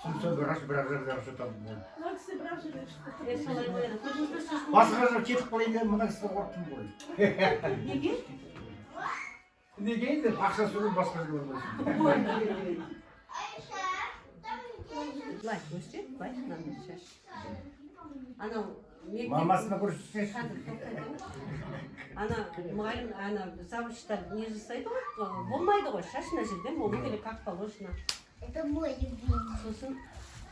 Сүмсө бірақ жерде жатамын. Мына кісі бірақ жерде шықты. солай қояды. Көрдіңіз бе сосын? Басқа жер кетіп қалайын деп мына кісіден қорықтым ғой. Неге? Неге енді ақша сөйлеп басқа жерге бармайсың. Былай көрсе, былай мынандай шаш. Анау Мамасына көрсетсеңші. ана мұғалім ана завучтар не жасайды ғой, болмайды ғой, шаш мына жерден болу керек, как положено. Это мой любимый. Сосын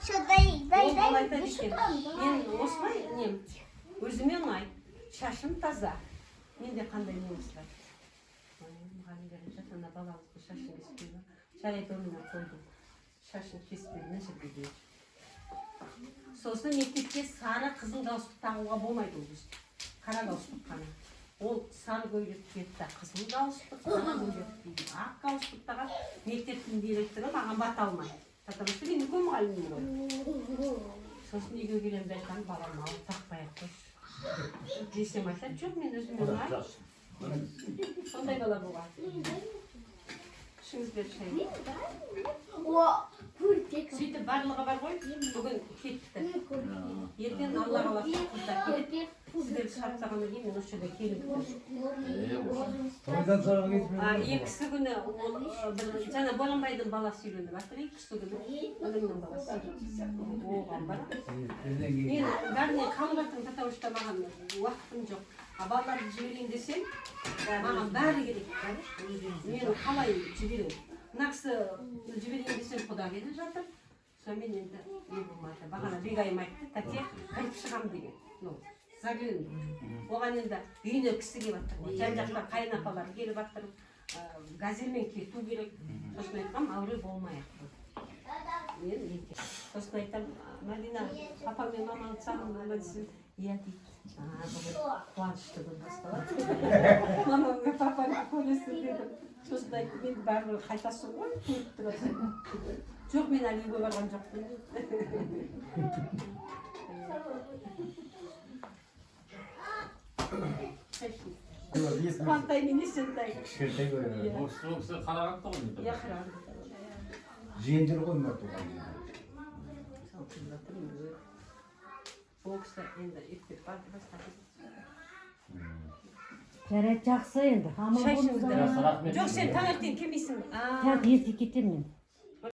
Что, дай, ол бала айтады екен, мен осылай нем өзіме ұнайды, шашым таза. Менде қандай не бар? Мұғалімдер айтады, ана балаңыздың шашын кеспейді. Жарайды, онымен қойдым. Шашын кеспейді, мына жерге дейін. Сосын мектепте сары қызыл галстук тағуға болмайды ол кезде. Қара галстук қана. Ол сары көйлек кетті, қызыл галстук, қара көйлек дейді. Ақ галстук тағады. Мектептің директоры маған бата алмайды. Потому что мен үлкен мұғаліммін ғой. Сосын үйге келемін айтамын, балам алып тақпай-ақ қойшы. Десем айтады, жоқ, мен өзіме ұнайды. Сондай бала болған. Ішіңіздер шай. О, куртик. Сөйтіп барлығы бар ғой, бүгін кетті. Ертең Алла қаласа қыздар келеді. Сіздерді шығарып тастағаннан кейін мен осы жерде келіп Тойдан соң кетіп екісі күні жаңа Боранбайдың баласы үйленіп жатыр, екісі күні інімнің баласы оған бар. Мен бәріне қалып жатырмын, потому что маған уақытым жоқ. Балаларды жіберейін десем, маған бәрі керек. Мен қалай жіберейін? Мына кісі жіберейін десем құда келіп жатыр. Сонымен енді не болмады. Бағана Бегайым айтты, тәте кіріп шығам деген. Заглянул. Оған енді үйіне кісі келіп жатыр. Жан-жақта қайынапалар келіп жатыр. Газелмен кету керек. Сосын айтқам, әуре болмайық. Мен ете. Сосын айтам, Мадина, папам мен мамаңды сағындым ба десем, иә дейді. Бүгін қуанышты күн басталады. Мамам мен папаны көресің дедім. Сосын айтты, мен бәрібір қайтасың ғой, көріп тұрасың. Жоқ, мен әлі үйге барған жоқпын. Қуантай мен есентай. кішкентай көрінеді. Бұл кісі қарағанды ғой. Иә, қарағанды. Жиендер ғой мына туған. Ол кісі енді еттеп барды бастады. Жарайды, жақсы енді. Шай ішіңіздер. Рахмет. Жоқ, сен таңертең келмейсің. Тағы ерте кетемін мен.